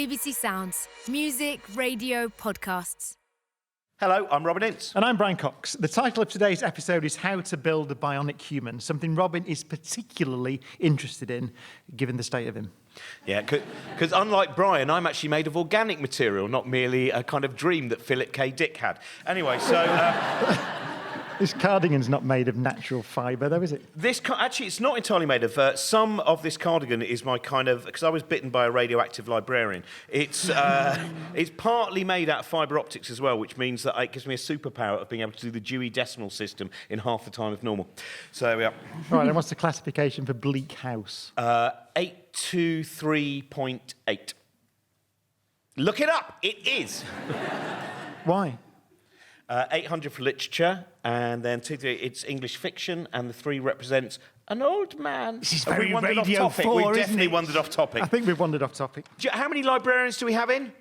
BBC Sounds. Music, radio, podcasts. Hello, I'm Robin Ince. And I'm Brian Cox. The title of today's episode is How to Build a Bionic Human, something Robin is particularly interested in, given the state of him. Yeah, because unlike Brian, I'm actually made of organic material, not merely a kind of dream that Philip K. Dick had. Anyway, so... This cardigan's not made of natural fibre, though, is it? Actually, it's not entirely made of... some of this cardigan is my kind of... Because I was bitten by a radioactive librarian. It's partly made out of fibre optics as well, which means that it gives me a superpower of being able to do the Dewey Decimal System in half the time of normal. So there we are. Right, and what's the classification for bleak house? 823.8. Look it up. It is. Why? 800 for literature, and then it's English fiction, and the 3 represents an old man. This is very wandered Radio off topic. 4, We isn't definitely it? wandered off topic. I think we've wandered off topic. How many librarians do we have in?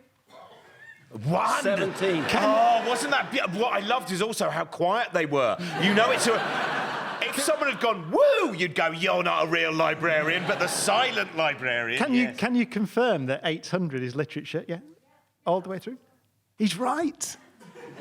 1. 17. Wasn't that... What I loved is also how quiet they were. You know, it's if someone had gone, woo, you'd go, you're not a real librarian, but the silent librarian, Can you confirm that 800 is literature, yeah? All the way through? He's right.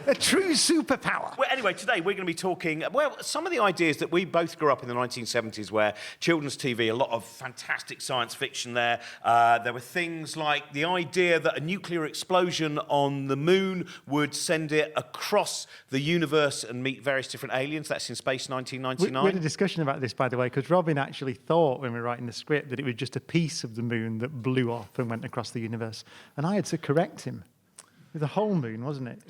A true superpower. Well, anyway, today we're going to be talking, some of the ideas that we both grew up in the 1970s where children's TV, a lot of fantastic science fiction there. There were things like the idea that a nuclear explosion on the moon would send it across the universe and meet various different aliens. That's in Space 1999. We had a discussion about this, by the way, because Robin actually thought when we were writing the script that it was just a piece of the moon that blew off and went across the universe. And I had to correct him. The whole moon, wasn't it?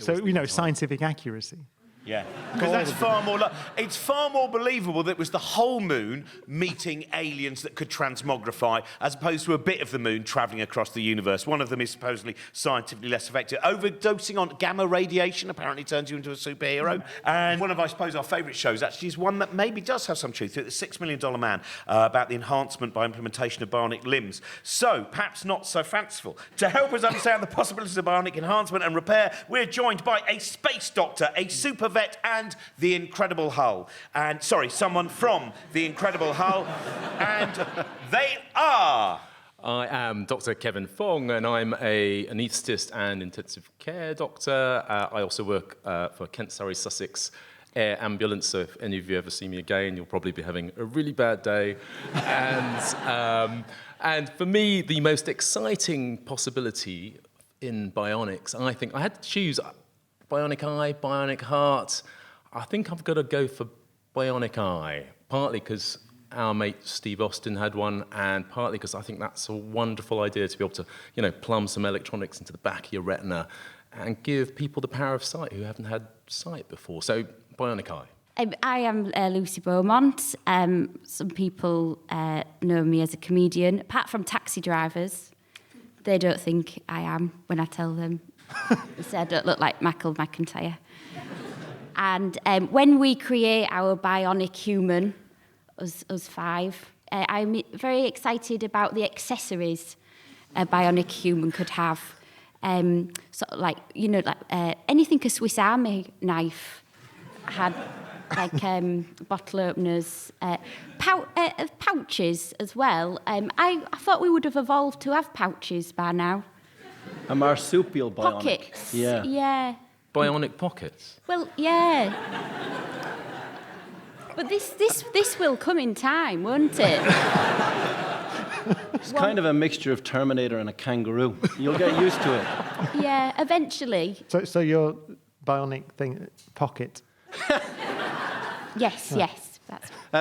Scientific accuracy. Yeah, because that's it's far more believable that it was the whole moon meeting aliens that could transmogrify, as opposed to a bit of the moon travelling across the universe. One of them is supposedly scientifically less effective. Overdosing on gamma radiation apparently turns you into a superhero. And one of, I suppose, our favourite shows actually is one that maybe does have some truth to it, The $6 Million Man, about the enhancement by implementation of bionic limbs. So, perhaps not so fanciful. To help us understand the possibilities of bionic enhancement and repair, we're joined by a space doctor, a supervet, and the Incredible Hull. And, someone from the Incredible Hull. And they are... I am Dr. Kevin Fong, and I'm an anaesthetist and intensive care doctor. I also work for Kent, Surrey, Sussex Air Ambulance, so if any of you ever see me again, you'll probably be having a really bad day. And for me, the most exciting possibility in bionics, I think I had to choose bionic eye, bionic heart. I think I've got to go for bionic eye, partly because our mate Steve Austin had one, and partly because I think that's a wonderful idea to be able to, plumb some electronics into the back of your retina and give people the power of sight who haven't had sight before. So, bionic eye. I am Lucy Beaumont. Some people know me as a comedian. Apart from taxi drivers, they don't think I am when I tell them. They say I don't look like Michael McIntyre. And when we create our bionic human, us 5, I'm very excited about the accessories a bionic human could have. Anything a Swiss Army knife had, bottle openers, pouches as well. I thought we would have evolved to have pouches by now. A marsupial bionic. Pockets. Yeah. Yeah. Bionic pockets? Well, yeah. But this will come in time, won't it? It's kind of a mixture of Terminator and a kangaroo. You'll get used to it. Yeah, eventually. So your bionic thing, pocket? Yes.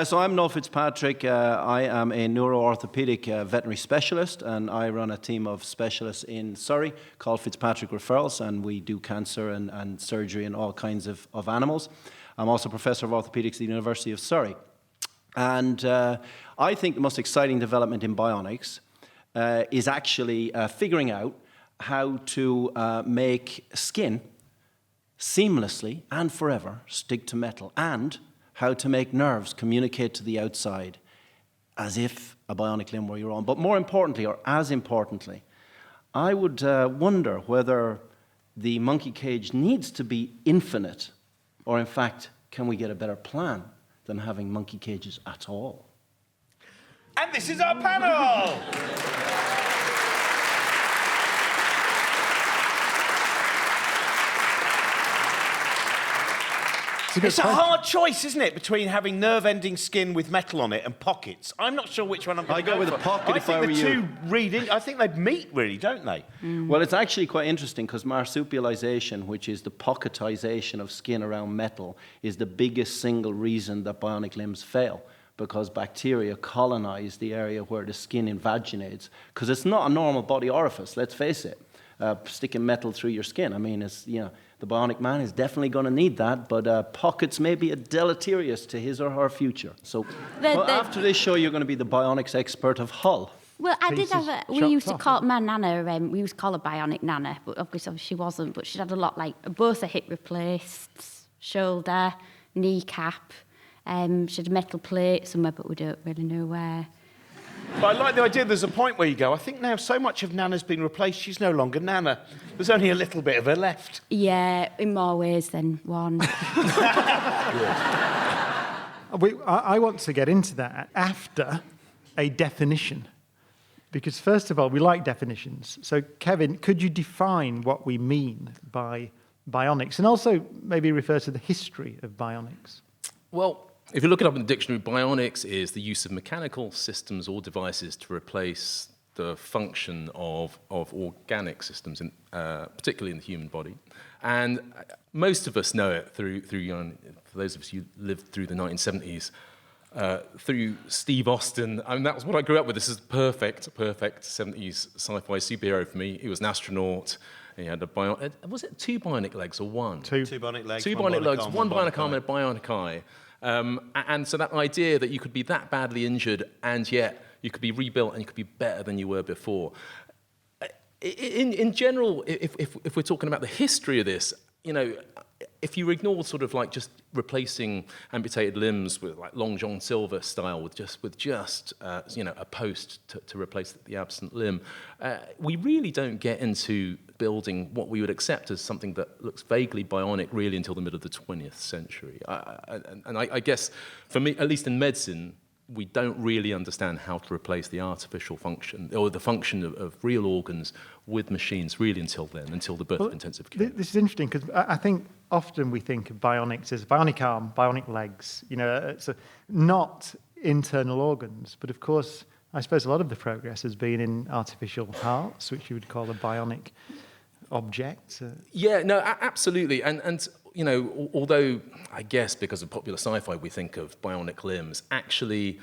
So I'm Noel Fitzpatrick. I am a neuro-orthopedic veterinary specialist, and I run a team of specialists in Surrey called Fitzpatrick Referrals, and we do cancer and surgery in all kinds of animals. I'm also Professor of Orthopedics at the University of Surrey. And I think the most exciting development in bionics is actually figuring out how to make skin seamlessly and forever stick to metal, and how to make nerves communicate to the outside as if a bionic limb were your own. But more importantly, or as importantly, I would wonder whether the monkey cage needs to be infinite, or in fact, can we get a better plan than having monkey cages at all? And this is our panel! It's a hard choice, isn't it, between having nerve-ending skin with metal on it and pockets. I'm not sure which one I'm going to go with a pocket if I were you. I think they meet, really, don't they? Well, it's actually quite interesting because marsupialization, which is the pocketization of skin around metal, is the biggest single reason that bionic limbs fail, because bacteria colonize the area where the skin invaginates, because it's not a normal body orifice, let's face it. Sticking metal through your skin, I mean, the bionic man is definitely going to need that, but pockets may be deleterious to his or her future. So after this show, you're going to be the bionics expert of Hull. Well, I did have we used to call my nana, we used to call her Bionic Nana, but obviously she wasn't, but she had a lot, like, both a hip replaced, shoulder, kneecap, she had a metal plate somewhere, but we don't really know where. But I like the idea there's a point where you go, I think now so much of Nana's been replaced, she's no longer Nana. There's only a little bit of her left. Yeah, in more ways than one. I want to get into that after a definition. Because first of all, we like definitions. So, Kevin, could you define what we mean by bionics? And also maybe refer to the history of bionics. Well, if you look it up in the dictionary, bionics is the use of mechanical systems or devices to replace the function of organic systems, particularly in the human body. And most of us know it through for those of us who lived through the 1970s, through Steve Austin. I mean, that was what I grew up with. This is perfect 70s sci-fi superhero for me. He was an astronaut. He had was it 2 bionic legs or one? Two bionic legs. 2 bionic legs, one bionic arm and a bionic eye. And so that idea that you could be that badly injured and yet you could be rebuilt and you could be better than you were before. In general, if we're talking about the history of this, if you ignore sort of like just replacing amputated limbs with like Long John Silver style, with just a post to replace the absent limb, we really don't get into building what we would accept as something that looks vaguely bionic really until the middle of the 20th century. I guess for me, at least in medicine, we don't really understand how to replace the artificial function or the function of real organs with machines really until then, until the birth of intensive care. This is interesting because I think often we think of bionics as bionic arm, bionic legs, so not internal organs. But of course, I suppose a lot of the progress has been in artificial hearts, which you would call a bionic object. Yeah, no, absolutely. And although I guess because of popular sci-fi we think of bionic limbs, actually,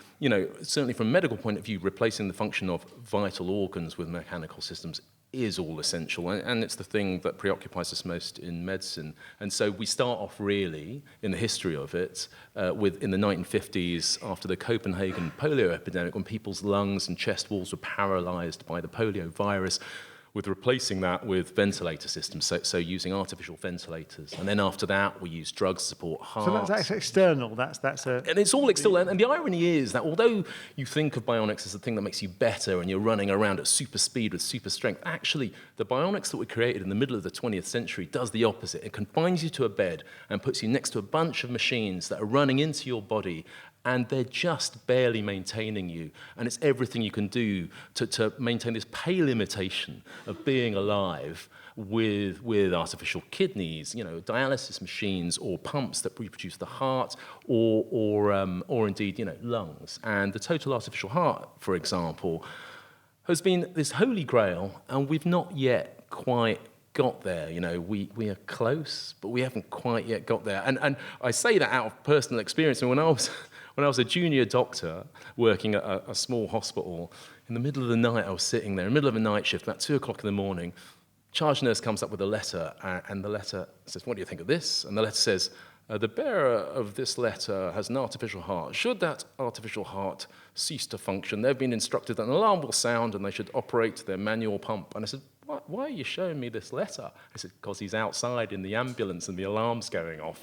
certainly from a medical point of view, replacing the function of vital organs with mechanical systems is all essential, and it's the thing that preoccupies us most in medicine. And so we start off really in the history of it in the 1950s after the Copenhagen polio epidemic, when people's lungs and chest walls were paralyzed by the polio virus, with replacing that with ventilator systems, so using artificial ventilators. And then after that, we use drugs to support hearts. So that's external, and it's all external. And the irony is that although you think of bionics as the thing that makes you better and you're running around at super speed with super strength, actually, the bionics that were created in the middle of the 20th century does the opposite. It confines you to a bed and puts you next to a bunch of machines that are running into your body, and they're just barely maintaining you. And it's everything you can do to maintain this pale imitation of being alive with artificial kidneys, dialysis machines or pumps that reproduce the heart or indeed, lungs. And the total artificial heart, for example, has been this holy grail, and we've not yet quite got there. We are close, but we haven't quite yet got there. And I say that out of personal experience. And when I was a junior doctor working at a small hospital, in the middle of the night, I was sitting there, in the middle of a night shift, about 2 o'clock in the morning. Charge nurse comes up with a letter, and the letter says, "What do you think of this?" And the letter says, "The bearer of this letter has an artificial heart. Should that artificial heart cease to function, they've been instructed that an alarm will sound and they should operate their manual pump." And I said, "Why are you showing me this letter?" I said, "Because he's outside in the ambulance and the alarm's going off."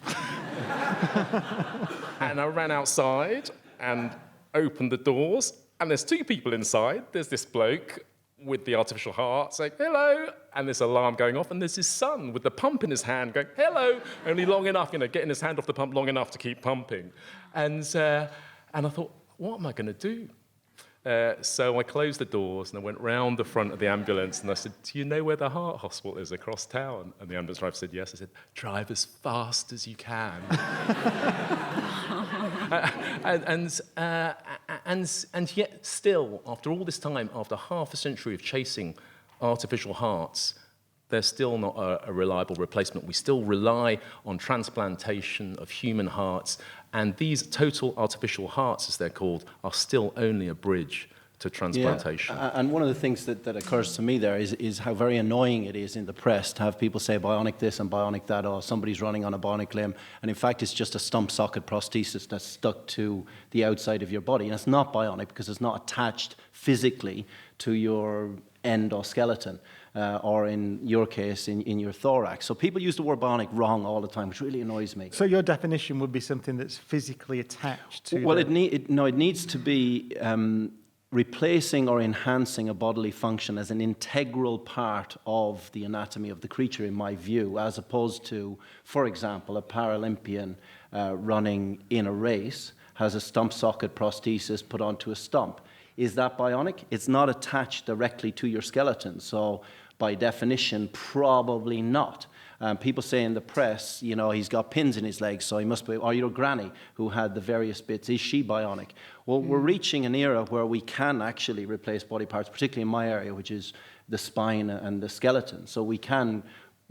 And I ran outside and opened the doors, and there's 2 people inside. There's this bloke with the artificial heart saying, "Hello," and this alarm going off, and there's his son with the pump in his hand going, "Hello," only long enough, getting his hand off the pump long enough to keep pumping. And I thought, what am I going to do? So I closed the doors and I went round the front of the ambulance and I said, do you know where the heart hospital is across town? And the ambulance driver said, yes. I said, drive as fast as you can. And yet still, after all this time, after half a century of chasing artificial hearts, there's still not a reliable replacement. We still rely on transplantation of human hearts, and these total artificial hearts, as they're called, are still only a bridge to transplantation. Yeah. And one of the things that occurs to me there is how very annoying it is in the press to have people say bionic this and bionic that, or somebody's running on a bionic limb, and in fact it's just a stump socket prosthesis that's stuck to the outside of your body. And it's not bionic because it's not attached physically to your endoskeleton. Or in your case, in your thorax. So people use the word bionic wrong all the time, which really annoys me. So your definition would be something that's physically attached to... Well, it needs to be replacing or enhancing a bodily function as an integral part of the anatomy of the creature, in my view, as opposed to, for example, a Paralympian running in a race has a stump socket prosthesis put onto a stump. Is that bionic? It's not attached directly to your skeleton, so by definition, probably not. People say in the press, he's got pins in his legs, so he must be, or your granny who had the various bits, is she bionic? Well, we're reaching an era where we can actually replace body parts, particularly in my area, which is the spine and the skeleton. So we can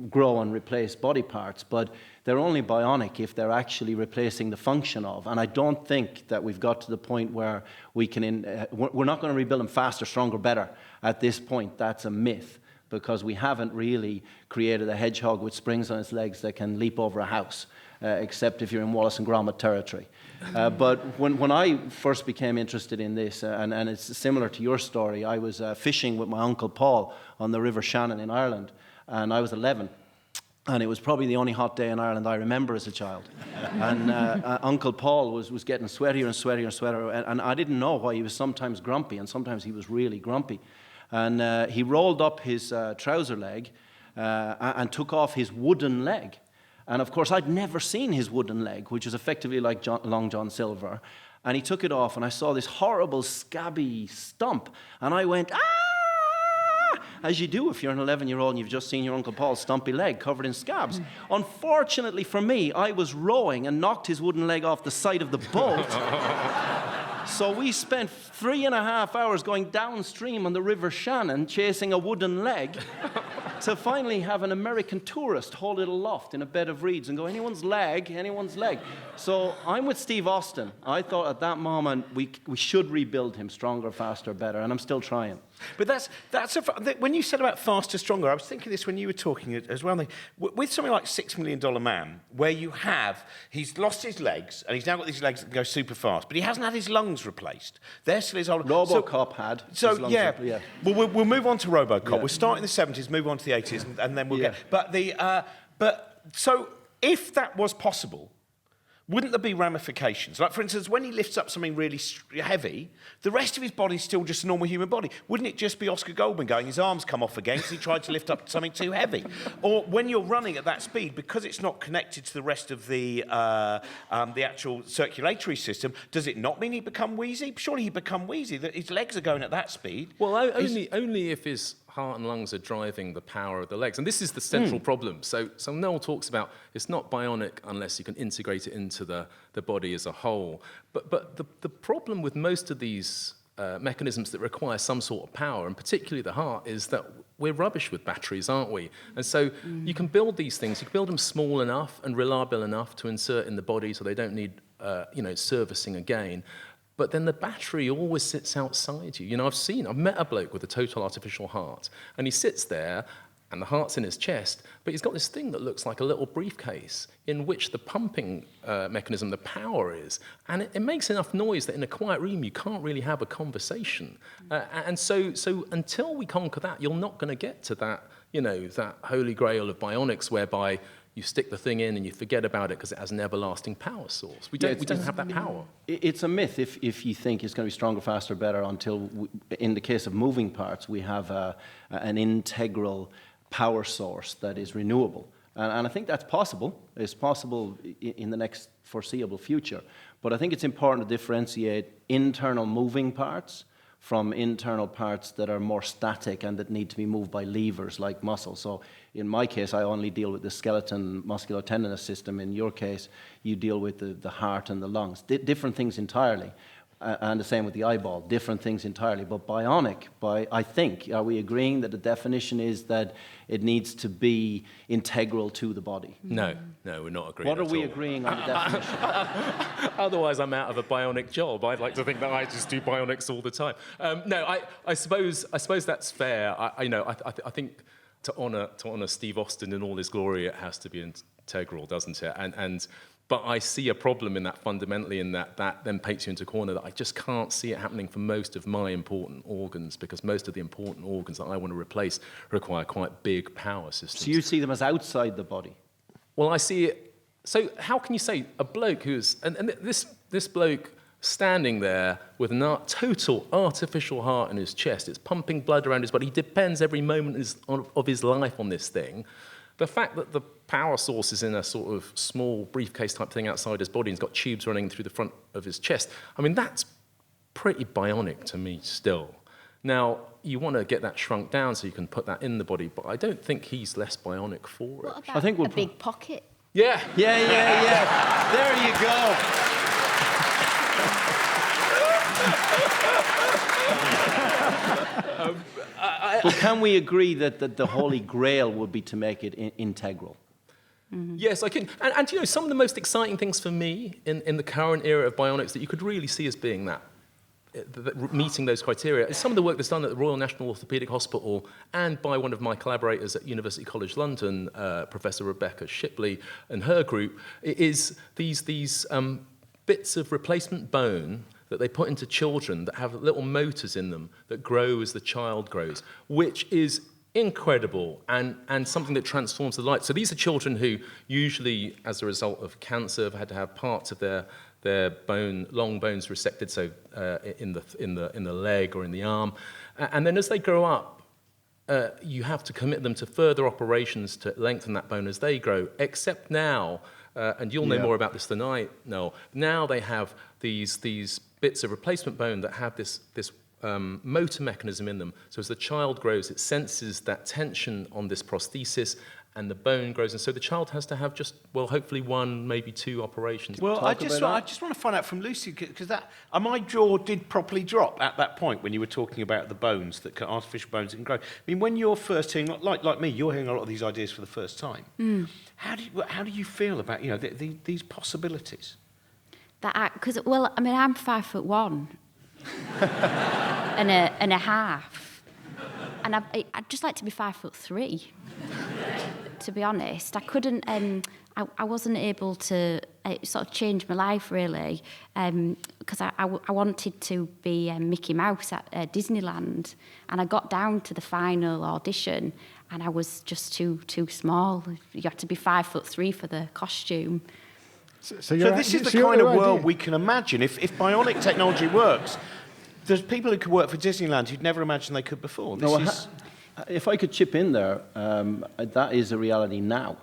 grow and replace body parts, but they're only bionic if they're actually replacing the function of. And I don't think that we've got to the point where we can, we're not going to rebuild them faster, stronger, better at this point. That's a myth, because we haven't really created a hedgehog with springs on its legs that can leap over a house, except if you're in Wallace and Gromit territory. But when I first became interested in this, and it's similar to your story, I was fishing with my Uncle Paul on the River Shannon in Ireland, and I was 11. And it was probably the only hot day in Ireland I remember as a child. And Uncle Paul was getting sweatier and sweatier and sweatier, and I didn't know why he was sometimes grumpy, and sometimes he was really grumpy. And he rolled up his trouser leg and took off his wooden leg. And of course, I'd never seen his wooden leg, which is effectively like Long John Silver. And he took it off, and I saw this horrible, scabby stump. And I went, ah! As you do if you're an 11-year-old and you've just seen your Uncle Paul's stumpy leg covered in scabs. Unfortunately for me, I was rowing and knocked his wooden leg off the side of the boat. So we spent 3.5 hours going downstream on the River Shannon chasing a wooden leg to finally have an American tourist hold it aloft in a bed of reeds and go, anyone's leg, anyone's leg. So I'm with Steve Austin. I thought at that moment we should rebuild him stronger, faster, better, and I'm still trying. But when you said about faster, stronger, I was thinking this when you were talking as well. With something like $6 Million Man, where he's lost his legs, and he's now got these legs that can go super fast, but he hasn't had his lungs replaced. They're still his old... RoboCop had. So, yeah. Well, we'll move on to RoboCop. Yeah. We'll start in the 70s, move on to the 80s, and then we'll Yeah. get... So, if that was possible, wouldn't there be ramifications? Like, for instance, when he lifts up something really heavy, the rest of his body's still just a normal human body. Wouldn't it just be Oscar Goldman going, his arms come off again because he tried to lift up something too heavy? Or when you're running at that speed, because it's not connected to the rest of the actual circulatory system, does it not mean he become wheezy? Surely he'd become wheezy. His legs are going at that speed. Well, only if his heart and lungs are driving the power of the legs. And this is the central problem. So Noel talks about it's not bionic unless you can integrate it into the body as a whole. But the problem with most of these mechanisms that require some sort of power, and particularly the heart, is that we're rubbish with batteries, aren't we? And so you can build these things, you can build them small enough and reliable enough to insert in the body so they don't need servicing again. But then the battery always sits outside you. I've met a bloke with a total artificial heart, and he sits there, and the heart's in his chest, but he's got this thing that looks like a little briefcase in which the pumping mechanism, the power is, and it makes enough noise that in a quiet room you can't really have a conversation. And so until we conquer that, you're not going to get to that, that holy grail of bionics whereby you stick the thing in and you forget about it because it has an everlasting power source. We don't have that power. It's a myth if you think it's going to be stronger, faster, better until, in the case of moving parts, we have an integral power source that is renewable. And I think that's possible. It's possible in the next foreseeable future. But I think it's important to differentiate internal moving parts from internal parts that are more static and that need to be moved by levers like muscle. So in my case, I only deal with the skeleton musculotendinous system. In your case, you deal with the heart and the lungs. Different things entirely. And the same with the eyeball, different things entirely. But bionic, I think, are we agreeing that the definition is that it needs to be integral to the body? No, we're not agreeing. What are we agreeing on the definition? Otherwise, I'm out of a bionic job. I'd like to think that I just do bionics all the time. No, I suppose that's fair. I think to honour Steve Austin in all his glory, it has to be integral, doesn't it? But I see a problem in that fundamentally, in that then paints you into a corner that I just can't see it happening for most of my important organs, because most of the important organs that I want to replace require quite big power systems. So you see them as outside the body? Well, I see it. So how can you say a bloke who's and this bloke standing there with a total artificial heart in his chest, it's pumping blood around his body, he depends every moment of his life on this thing. The fact that the power source is in a sort of small briefcase type thing outside his body and he's got tubes running through the front of his chest, I mean, that's pretty bionic to me still. Now, you want to get that shrunk down so you can put that in the body, but I don't think he's less bionic for it. What about a big pocket? Yeah. Yeah. There you go. But can we agree that the holy grail would be to make it integral? Mm-hmm. Yes, I can. And you know, some of the most exciting things for me in the current era of bionics that you could really see as being that meeting those criteria is some of the work that's done at the Royal National Orthopaedic Hospital and by one of my collaborators at University College London, Professor Rebecca Shipley, and her group, is these bits of replacement bone that they put into children that have little motors in them that grow as the child grows, which is incredible and something that transforms the life. So these are children who usually, as a result of cancer, have had to have parts of their bone, long bones resected, so in the leg or in the arm. And then as they grow up, you have to commit them to further operations to lengthen that bone as they grow, except now, and you'll know more about this than I know, now they have these bits of replacement bone that have this motor mechanism in them. So as the child grows, it senses that tension on this prosthesis, and the bone grows. And so the child has to have just, well, hopefully one, maybe two operations. Well, I just want to find out from Lucy, because my jaw did properly drop at that point when you were talking about the bones, artificial bones that can grow. I mean, when you're first hearing, like me, you're hearing a lot of these ideas for the first time. How do you feel about these possibilities? Because I'm 5'1" and a half, and I'd just like to be 5'3". To be honest, I couldn't. I wasn't able to sort of change my life really, because I wanted to be Mickey Mouse at Disneyland, and I got down to the final audition, and I was just too small. You had to be 5'3" for the costume. So this is the kind of world we can imagine if bionic technology works. There's people who could work for Disneyland who'd never imagined they could before. If I could chip in there, that is a reality now.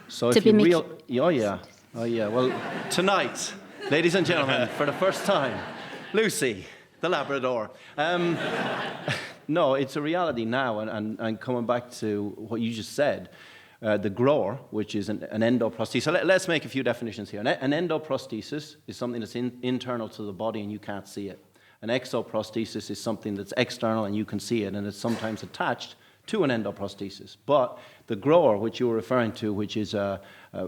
So to if be you oh yeah. Well, tonight, ladies and gentlemen, for the first time, Lucy, the Labrador. No, it's a reality now, and coming back to what you just said. The grower, which is an endoprosthesis. So let's make a few definitions here. An endoprosthesis is something that's internal to the body and you can't see it. An exoprosthesis is something that's external and you can see it, and it's sometimes attached to an endoprosthesis. But the grower, which you were referring to, which is a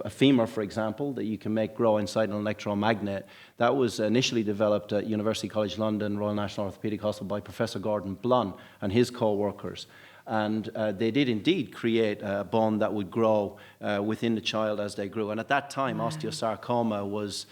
femur, for example, that you can make grow inside an electromagnet, that was initially developed at University College London, Royal National Orthopaedic Hospital by Professor Gordon Blunn and his co-workers. And they did indeed create a bone that would grow within the child as they grew. And at that time, osteosarcoma was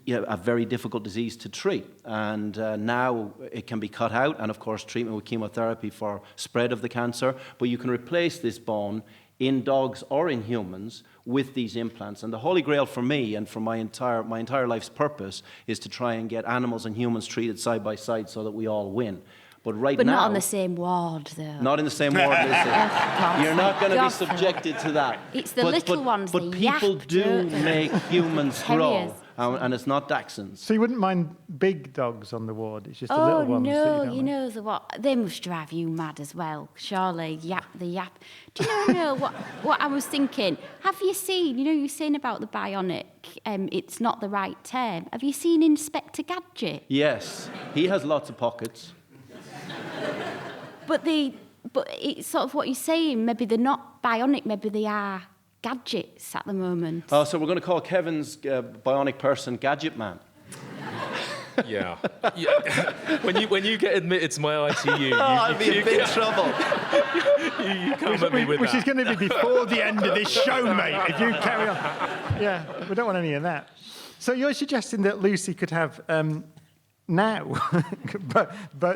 a very difficult disease to treat. And now it can be cut out, and of course treatment with chemotherapy for spread of the cancer. But you can replace this bone in dogs or in humans with these implants. And the holy grail for me and for my entire life's purpose is to try and get animals and humans treated side by side so that we all win. But now... not on the same ward, though. Not in the same ward, Lucy. You're not going to be subjected to that. It's the little ones, But people do make humans grow. and it's not Dachshunds. So you wouldn't mind big dogs on the ward? It's just the Oh little ones that you no, don't you like. know what? They must drive you mad as well. Surely, the yap. Do you know what I was thinking? Have you seen? You know, you're saying about the bionic. It's not the right term. Have you seen Inspector Gadget? Yes, he has lots of pockets. But it's sort of what you're saying. Maybe they're not bionic. Maybe they are gadgets at the moment. Oh, so we're going to call Kevin's bionic person Gadget Man. Yeah. When you get admitted to my ITU, I'll be in big trouble. you come at me with Which that. is going to be before the end of this show, mate, if you carry on. Yeah, we don't want any of that. So you're suggesting that Lucy could have now but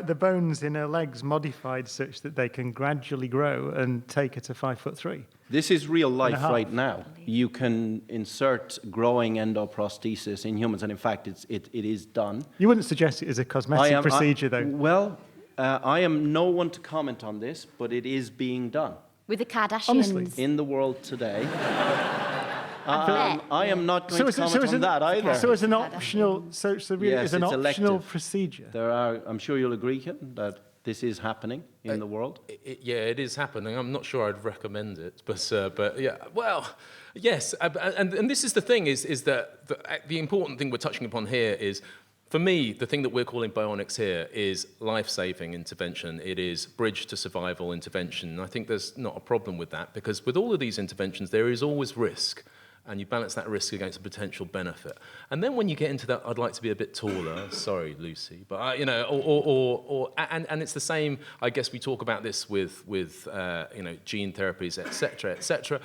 the bones in her legs modified such that they can gradually grow and take her to 5'3"? This is real life half. right now. You can insert growing endoprosthesis in humans, and in fact, it is done. You wouldn't suggest it as a cosmetic procedure, though? Well, I am no one to comment on this, but it is being done With the Kardashians. Honestly. in the world today. I am not going to comment on that either. So as an optional, really Yes, as an it's optional elective. procedure. There are, I'm sure you'll agree, Ken, that this is happening in the world. It is happening. I'm not sure I'd recommend it, but yeah. Well, yes, and this is the thing is that the important thing we're touching upon here is, for me, the thing that we're calling bionics here is life-saving intervention. It is bridge to survival intervention. And I think there's not a problem with that, because with all of these interventions, there is always risk. And you balance that risk against a potential benefit. And then when you get into that, I'd like to be a bit taller. Sorry, Lucy, but and it's the same. I guess we talk about this with gene therapies, etc., etc.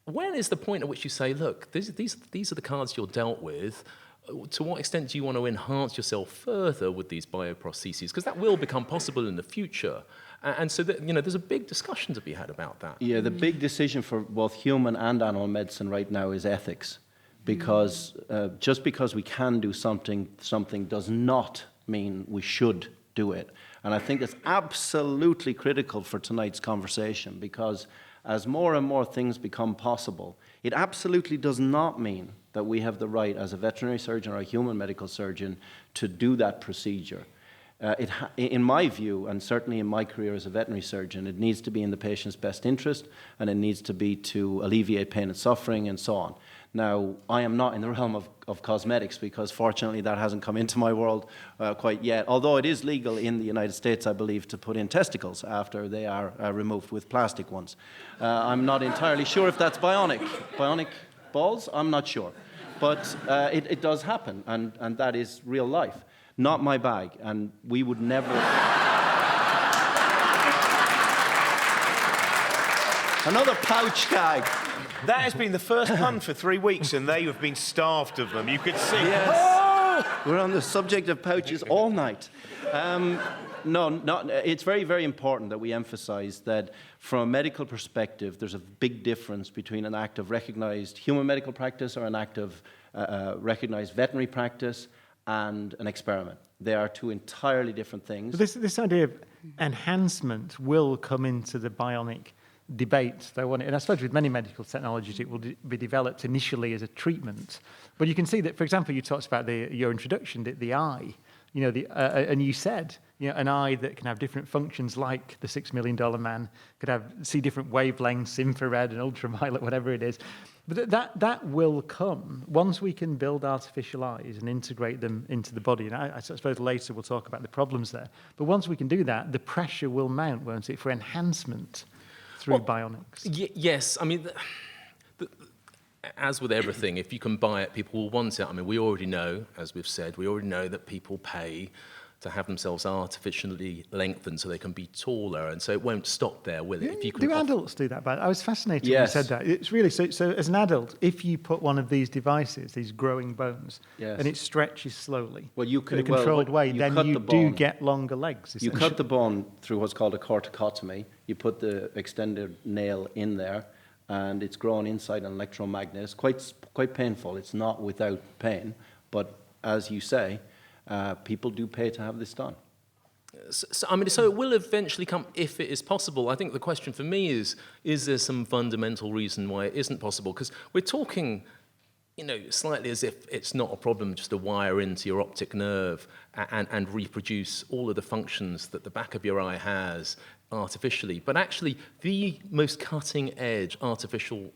When is the point at which you say, look, these are the cards you're dealt with? To what extent do you want to enhance yourself further with these bioprostheses? Because that will become possible in the future. And so, there's a big discussion to be had about that. Yeah, the big decision for both human and animal medicine right now is ethics. Because just because we can do something does not mean we should do it. And I think it's absolutely critical for tonight's conversation, because as more and more things become possible, it absolutely does not mean that we have the right as a veterinary surgeon or a human medical surgeon to do that procedure. In my view, and certainly in my career as a veterinary surgeon, it needs to be in the patient's best interest, and it needs to be to alleviate pain and suffering and so on. Now, I am not in the realm of cosmetics, because fortunately that hasn't come into my world quite yet, although it is legal in the United States, I believe, to put in testicles after they are removed with plastic ones. I'm not entirely sure if that's bionic. Bionic balls? I'm not sure. But it does happen, and that is real life. Not my bag, and we would never... Another pouch gag. That has been the first pun for 3 weeks, and they have been starved of them. You could see. Yes. Oh! We're on the subject of pouches all night. It's very, very important that we emphasize that from a medical perspective, there's a big difference between an act of recognized human medical practice or an act of recognized veterinary practice and an experiment. They are two entirely different things. This idea of enhancement will come into the bionic debate, though, won't it? And I suppose with many medical technologies, it will be developed initially as a treatment. But you can see that, for example, you talked about your introduction, the eye. And you said, an eye that can have different functions, like the $6 million man, could see different wavelengths, infrared and ultraviolet, whatever it is. But that will come once we can build artificial eyes and integrate them into the body. And I suppose later we'll talk about the problems there. But once we can do that, the pressure will mount, won't it, for enhancement through bionics? Yes. I mean, as with everything, if you can buy it, people will want it. I mean, we already know, as we've said, that people pay to have themselves artificially lengthened so they can be taller, and so it won't stop there, will it? If you can do adults do that? I was fascinated Yes. when you said that. It's really, so as an adult, if you put one of these devices, these growing bones, Yes. and it stretches slowly Well, you in can, a controlled way, you then cut you the do bone. get longer legs. You cut the bone through what's called a corticotomy. You put the extended nail in there, and it's grown inside an electromagnet. It's quite painful. It's not without pain, but as you say, people do pay to have this done. So it will eventually come if it is possible. I think the question for me is there some fundamental reason why it isn't possible? Because we're talking, slightly as if it's not a problem just to wire into your optic nerve and reproduce all of the functions that the back of your eye has artificially. But actually, the most cutting-edge artificial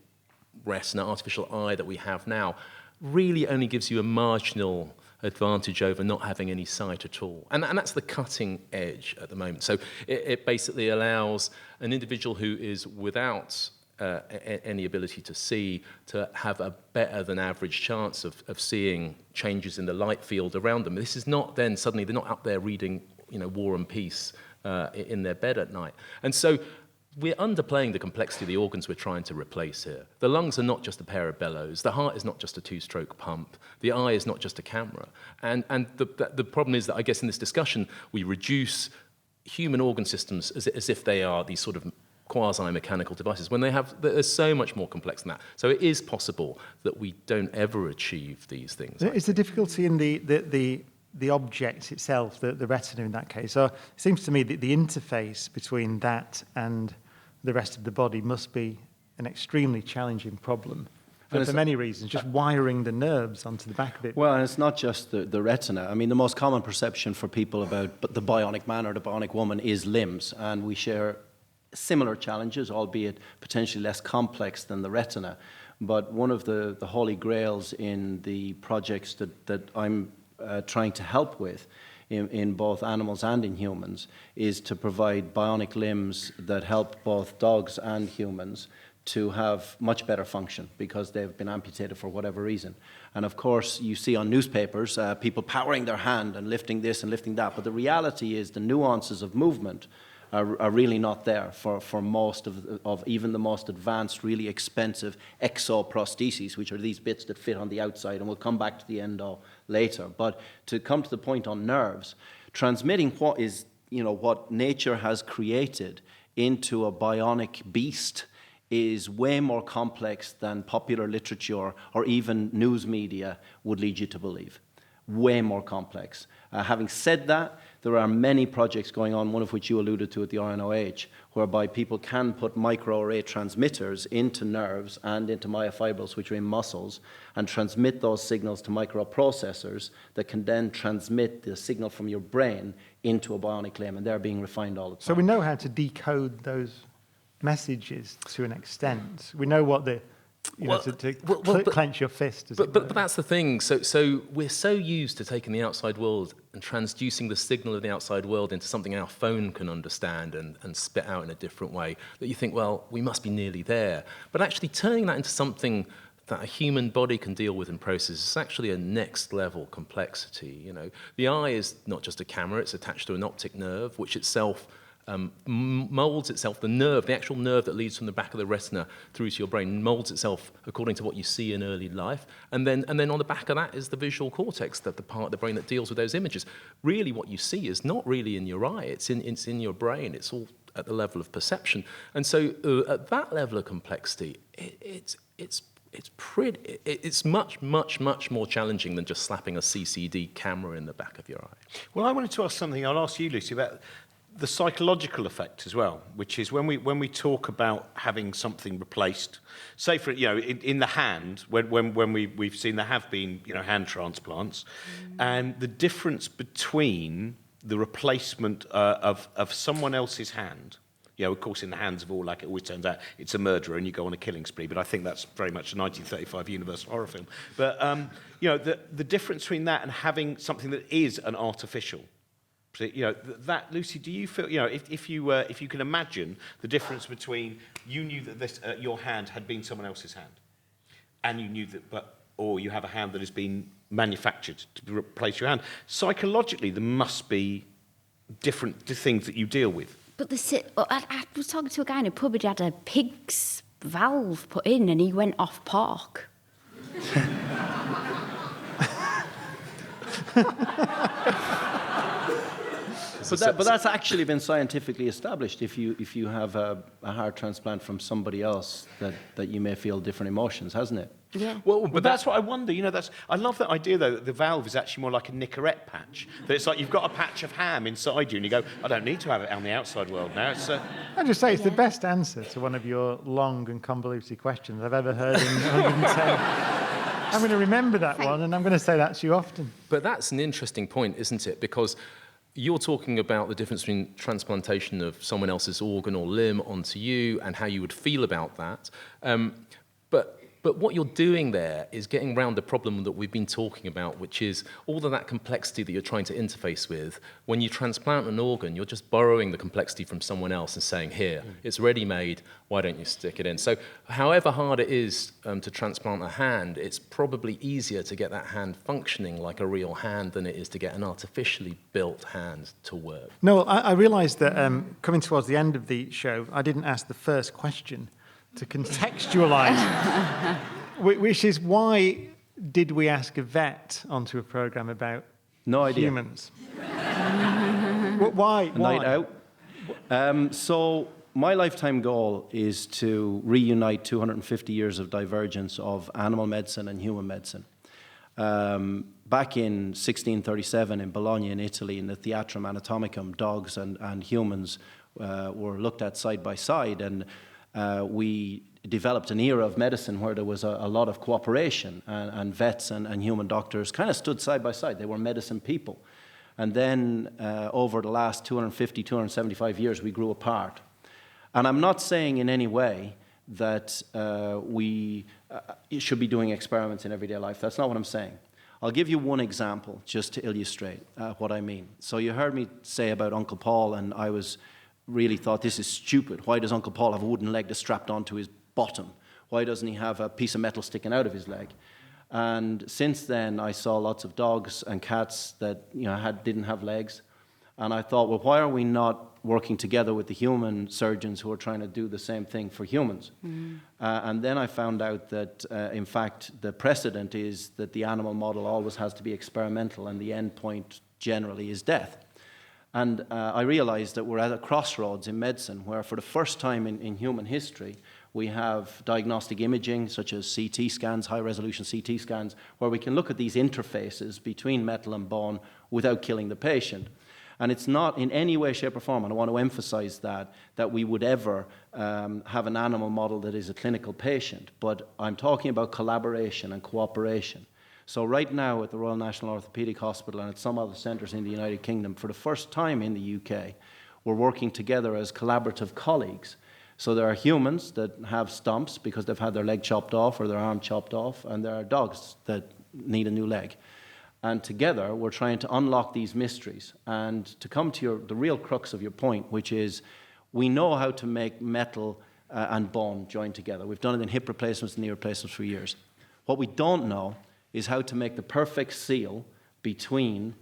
retina, artificial eye that we have now really only gives you a marginal advantage over not having any sight at all. And that's the cutting edge at the moment. So it basically allows an individual who is without any ability to see to have a better than average chance of seeing changes in the light field around them. This is not then suddenly they're not up there reading War and Peace in their bed at night. And so we're underplaying the complexity of the organs we're trying to replace here. The lungs are not just a pair of bellows. The heart is not just a two-stroke pump. The eye is not just a camera. And the problem is that I guess in this discussion we reduce human organ systems as if they are these sort of quasi-mechanical devices, when they're so much more complex than that. So it is possible that we don't ever achieve these things. Is the difficulty in the object itself, the retina in that case? So it seems to me that the interface between that and the rest of the body must be an extremely challenging problem. For many reasons, just wiring the nerves onto the back of it. Well, and it's not just the retina. I mean, the most common perception for people about the bionic man or the bionic woman is limbs, and we share similar challenges, albeit potentially less complex than the retina. But one of the holy grails in the projects that I'm trying to help with in both animals and in humans is to provide bionic limbs that help both dogs and humans to have much better function because they've been amputated for whatever reason. And of course, you see on newspapers people powering their hand and lifting this and lifting that, but the reality is the nuances of movement are really not there for most of even the most advanced, really expensive exoprostheses, which are these bits that fit on the outside, and we'll come back to the endo later. But to come to the point on nerves, transmitting what is, what nature has created into a bionic beast is way more complex than popular literature or even news media would lead you to believe. Way more complex. Having said that, there are many projects going on, one of which you alluded to at the RNOH, whereby people can put microarray transmitters into nerves and into myofibrils, which are in muscles, and transmit those signals to microprocessors that can then transmit the signal from your brain into a bionic limb, and they're being refined all the time. So we know how to decode those messages to an extent. We know what to clench your fist. But that's the thing. So we're so used to taking the outside world and transducing the signal of the outside world into something our phone can understand and spit out in a different way that you think, well, we must be nearly there. But actually turning that into something that a human body can deal with and process is actually a next level complexity. The eye is not just a camera; it's attached to an optic nerve, which itself molds itself, the actual nerve that leads from the back of the retina through to your brain molds itself according to what you see in early life. And then on the back of that is the visual cortex, the part of the brain that deals with those images. Really what you see is not really in your eye, it's in your brain. It's all at the level of perception. And so at that level of complexity, it's much, much, much more challenging than just slapping a CCD camera in the back of your eye. Well, I wanted to ask something. I'll ask you, Lucy, about the psychological effect as well, which is when we talk about having something replaced, say for in the hand, when we've seen there have been hand transplants, and the difference between the replacement of someone else's hand. Of course, in the hands of all, like it always turns out, it's a murderer and you go on a killing spree. But I think that's very much a 1935 Universal horror film. But the difference between that and having something that is an artificial. That, Lucy, do you feel, if you can imagine the difference between you knew that this your hand had been someone else's hand, and you knew that, or you have a hand that has been manufactured to replace your hand, psychologically there must be different things that you deal with. But I was talking to a guy in a pub who had a pig's valve put in, and he went off pork. But that's actually been scientifically established. If you have a heart transplant from somebody else, that you may feel different emotions, hasn't it? Yeah. Well, but that's what I wonder. I love that idea though that the valve is actually more like a Nicorette patch. That it's like you've got a patch of ham inside you, and you go, I don't need to have it on the outside world now. I just say it's the best answer to one of your long and convoluted questions I've ever heard in 110 I'm going to remember that one, and I'm going to say that to you often. But that's an interesting point, isn't it? Because you're talking about the difference between transplantation of someone else's organ or limb onto you and how you would feel about that. But what you're doing there is getting around the problem that we've been talking about, which is all of that complexity that you're trying to interface with. When you transplant an organ, you're just borrowing the complexity from someone else and saying, here, it's ready-made, why don't you stick it in? So however hard it is to transplant a hand, it's probably easier to get that hand functioning like a real hand than it is to get an artificially built hand to work. No, I realised that coming towards the end of the show, I didn't ask the first question to contextualise, which is why did we ask a vet onto a programme about humans? Why? A night out. So my lifetime goal is to reunite 250 years of divergence of animal medicine and human medicine. Back in 1637 in Bologna in Italy, in the Theatrum Anatomicum, dogs and humans were looked at side by side, and we developed an era of medicine where there was a lot of cooperation, and vets and human doctors kind of stood side by side. They were medicine people. And then over the last 250, 275 years, we grew apart. And I'm not saying in any way that we should be doing experiments in everyday life. That's not what I'm saying. I'll give you one example just to illustrate what I mean. So you heard me say about Uncle Paul, and I really thought, this is stupid. Why does Uncle Paul have a wooden leg that's strapped onto his bottom? Why doesn't he have a piece of metal sticking out of his leg? And since then, I saw lots of dogs and cats that didn't have legs. And I thought, well, why are we not working together with the human surgeons who are trying to do the same thing for humans? And then I found out that, in fact, the precedent is that the animal model always has to be experimental, and the end point generally is death. And I realized that we're at a crossroads in medicine where, for the first time in human history, we have diagnostic imaging such as CT scans, high-resolution CT scans, where we can look at these interfaces between metal and bone without killing the patient. And it's not in any way, shape, or form, and I want to emphasize that we would ever have an animal model that is a clinical patient. But I'm talking about collaboration and cooperation. So right now at the Royal National Orthopaedic Hospital and at some other centres in the United Kingdom, for the first time in the UK, we're working together as collaborative colleagues. So there are humans that have stumps because they've had their leg chopped off or their arm chopped off, and there are dogs that need a new leg. And together we're trying to unlock these mysteries. And to come to the real crux of your point, which is we know how to make metal and bone join together. We've done it in hip replacements and knee replacements for years. What we don't know is how to make the perfect seal between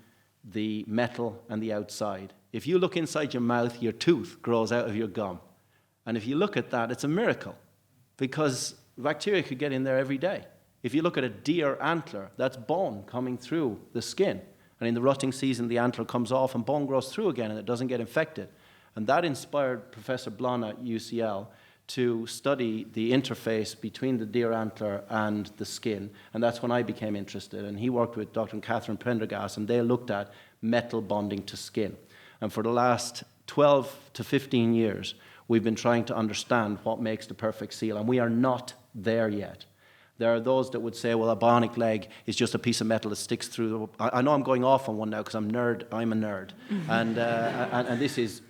the metal and the outside. If you look inside your mouth, your tooth grows out of your gum. And if you look at that, it's a miracle, because bacteria could get in there every day. If you look at a deer antler, that's bone coming through the skin. And in the rutting season, the antler comes off and bone grows through again, and it doesn't get infected. And that inspired Professor Blon at UCL to study the interface between the deer antler and the skin. And that's when I became interested. And he worked with Dr. Catherine Prendergast, and they looked at metal bonding to skin. And for the last 12 to 15 years, we've been trying to understand what makes the perfect seal. And we are not there yet. There are those that would say, well, a bionic leg is just a piece of metal that sticks through. I know I'm going off on one now because I'm a nerd. And this is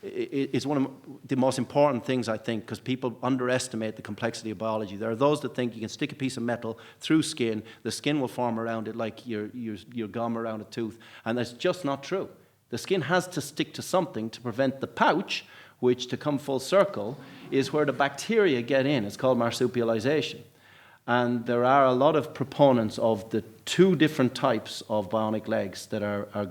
it's one of the most important things, I think, because people underestimate the complexity of biology. There are those that think you can stick a piece of metal through skin, the skin will form around it like your gum around a tooth, and that's just not true. The skin has to stick to something to prevent the pouch, which, to come full circle, is where the bacteria get in. It's called marsupialization. And there are a lot of proponents of the two different types of bionic legs that are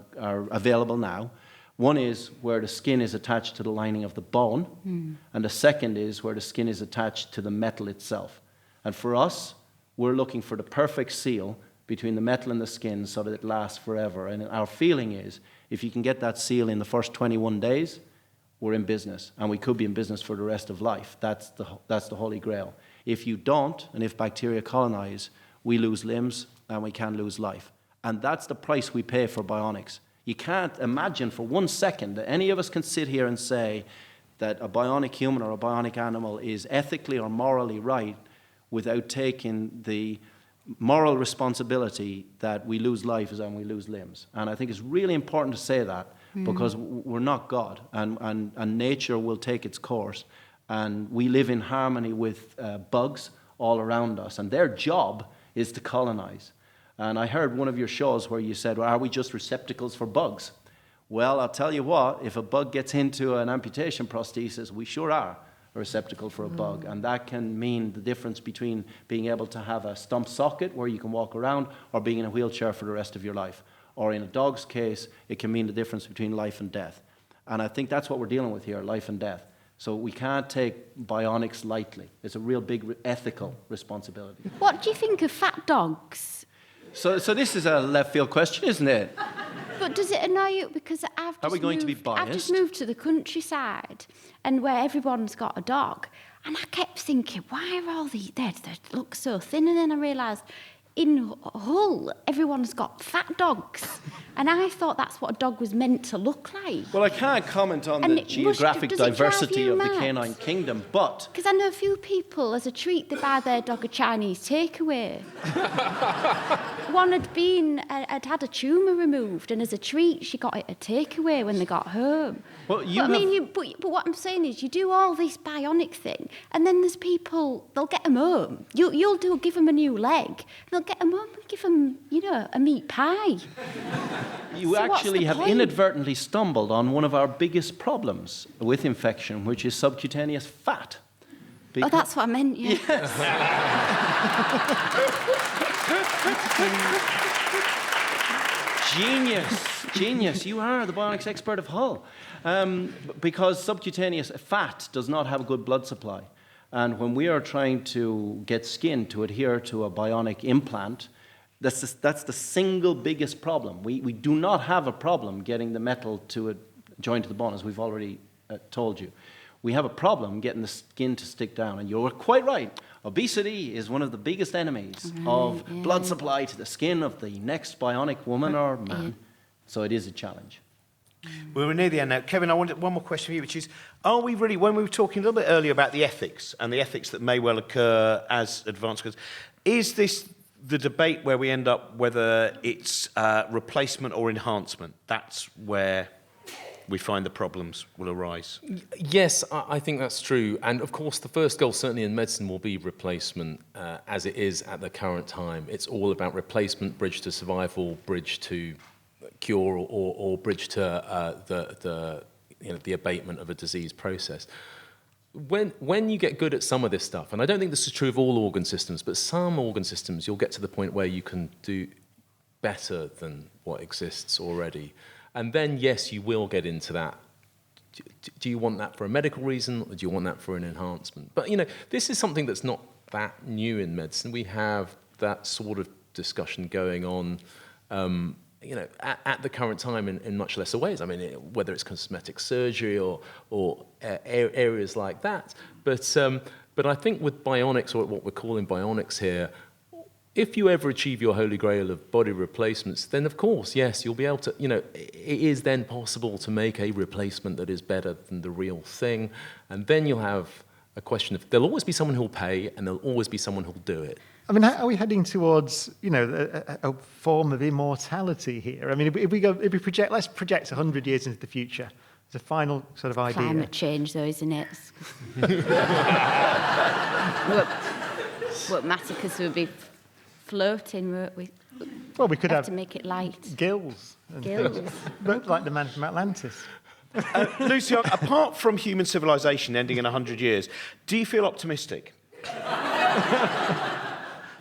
available now. One is where the skin is attached to the lining of the bone, and the second is where the skin is attached to the metal itself. And for us, we're looking for the perfect seal between the metal and the skin so that it lasts forever. And our feeling is, if you can get that seal in the first 21 days, we're in business, and we could be in business for the rest of life. That's the holy grail. If you don't, and if bacteria colonize, we lose limbs and we can lose life. And that's the price we pay for bionics. You can't imagine for 1 second that any of us can sit here and say that a bionic human or a bionic animal is ethically or morally right without taking the moral responsibility that we lose life and we lose limbs. And I think it's really important to say that because we're not God, and nature will take its course. And we live in harmony with bugs all around us, and their job is to colonize. And I heard one of your shows where you said, well, are we just receptacles for bugs? Well, I'll tell you what, if a bug gets into an amputation prosthesis, we sure are a receptacle for a bug. And that can mean the difference between being able to have a stump socket where you can walk around or being in a wheelchair for the rest of your life. Or in a dog's case, it can mean the difference between life and death. And I think that's what we're dealing with here, life and death. So we can't take bionics lightly. It's a real big ethical responsibility. What do you think of fat dogs? So this is a left field question, isn't it? But does it annoy you? Because Are we going to be biased? I've just moved to the countryside, and where everyone's got a dog, and I kept thinking, why are all these? They look so thin, and then I realised, in Hull, everyone's got fat dogs, and I thought that's what a dog was meant to look like. Well, I can't comment on the geographic diversity of the canine kingdom, but... Because I know a few people, as a treat, they buy their dog a Chinese takeaway. One had had a tumour removed, and as a treat, she got it a takeaway when they got home. Well, but what I'm saying is, you do all this bionic thing, and then there's people, they'll get them home. You'll give them a new leg, and they'll get them home and give them, a meat pie. You actually have inadvertently stumbled on one of our biggest problems with infection, which is subcutaneous fat. Oh, that's what I meant, yeah. Yes. Genius. You are the bionics expert of Hull. Because subcutaneous fat does not have a good blood supply. And when we are trying to get skin to adhere to a bionic implant, that's the single biggest problem. We do not have a problem getting the metal to join to the bone, as we've already told you. We have a problem getting the skin to stick down. And you're quite right. Obesity is one of the biggest enemies of blood supply to the skin of the next bionic woman or man. So it is a challenge. Well, we're near the end now. Kevin, I wanted one more question for you, which is, are we really, when we were talking a little bit earlier about the ethics and the ethics that may well occur as advanced goods, is this the debate where we end up whether it's replacement or enhancement? That's where we find the problems will arise. Yes, I think that's true. And of course, the first goal, certainly in medicine, will be replacement, as it is at the current time. It's all about replacement, bridge to survival, bridge to cure, or bridge to the abatement of a disease process. When you get good at some of this stuff, and I don't think this is true of all organ systems, but some organ systems, you'll get to the point where you can do better than what exists already. And then, yes, you will get into that. Do you want that for a medical reason, or do you want that for an enhancement? But, this is something that's not that new in medicine. We have that sort of discussion going on, at the current time in much lesser ways. I mean, whether it's cosmetic surgery or areas like that. But I think with bionics, or what we're calling bionics here, if you ever achieve your holy grail of body replacements, then of course, yes, you'll be able to, it is then possible to make a replacement that is better than the real thing. And then you'll have a question of, there'll always be someone who'll pay, and there'll always be someone who'll do it. I mean, are we heading towards, a form of immortality here? I mean, let's project 100 years into the future. It's a final sort of idea. Climate change, though, isn't it? What matter, because we'll be floating, won't we? Well, we could have to make it light. Gills. But like the man from Atlantis. Lucy, apart from human civilization ending in 100 years, do you feel optimistic?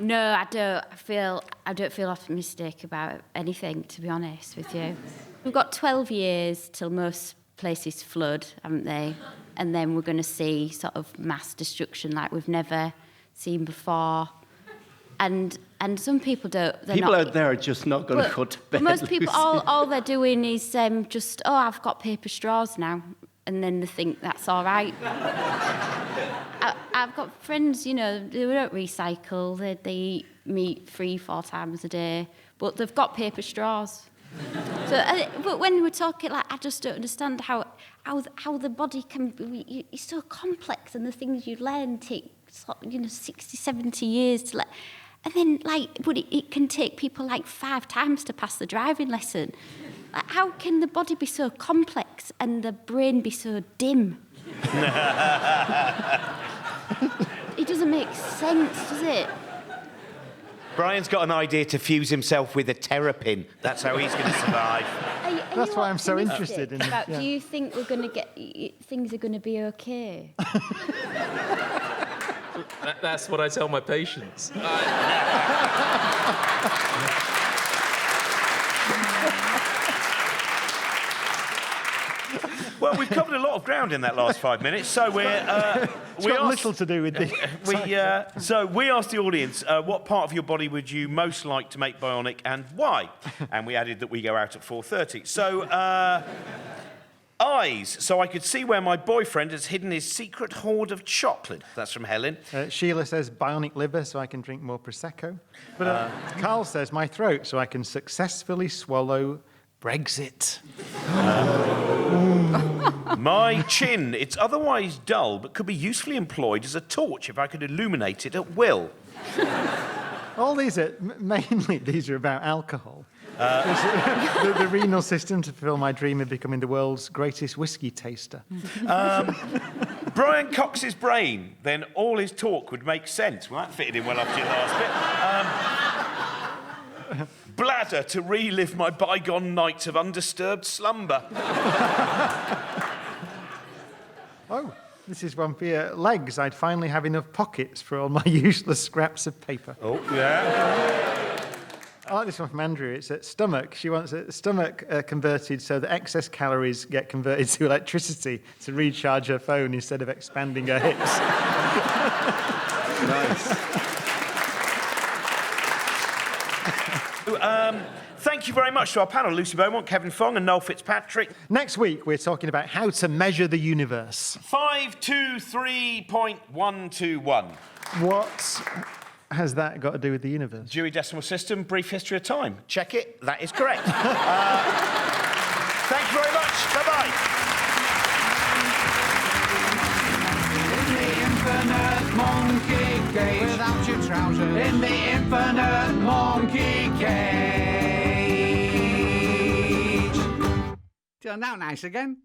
No, I don't. I don't feel optimistic about anything, to be honest with you. We've got 12 years till most places flood, haven't they? And then we're going to see sort of mass destruction like we've never seen before. And some people don't. People out there are just not going to go to bed. Most people, all they're doing is just, I've got paper straws now, and then they think that's all right. I've got friends, they don't recycle. They eat meat 3-4 times a day, but they've got paper straws. But when we're talking, I just don't understand how the body can be. It's so complex, and the things you learn take 60, 70 years to let. And then, but it can take people 5 times to pass the driving lesson. How can the body be so complex and the brain be so dim? It doesn't make sense, does it? Brian's got an idea to fuse himself with a terrapin. That's how he's going to survive. That's why I'm so interested in. Do you think we're going to things are going to be okay? That's what I tell my patients. Well, we've covered a lot of ground in that last 5 minutes, so we Got little to do with the. So we asked the audience, what part of your body would you most like to make bionic and why? And we added that we go out at 4:30. So, eyes, so I could see where my boyfriend has hidden his secret hoard of chocolate. That's from Helen. Sheila says bionic liver, so I can drink more Prosecco. But Carl says my throat, so I can successfully swallow Brexit. My chin, it's otherwise dull, but could be usefully employed as a torch if I could illuminate it at will. All these are, mainly these are about alcohol. The renal system to fulfill my dream of becoming the world's greatest whiskey taster. Brian Cox's brain, then all his talk would make sense. Well, that fitted in well after your last bit. Bladder to relive my bygone nights of undisturbed slumber. Oh, this is one for your legs. I'd finally have enough pockets for all my useless scraps of paper. Oh, yeah. I like this one from Andrew. It's at stomach. She wants a stomach converted so that excess calories get converted to electricity to recharge her phone instead of expanding her hips. Nice. Thank you very much to our panel, Lucy Beaumont, Kevin Fong and Noel Fitzpatrick. Next week, we're talking about how to measure the universe. 523.121. What has that got to do with the universe? Dewey Decimal System, brief history of time. Check it, that is correct. Thank you very much. Bye-bye. Monkey cage without your trousers in the infinite monkey cage. Now nice again.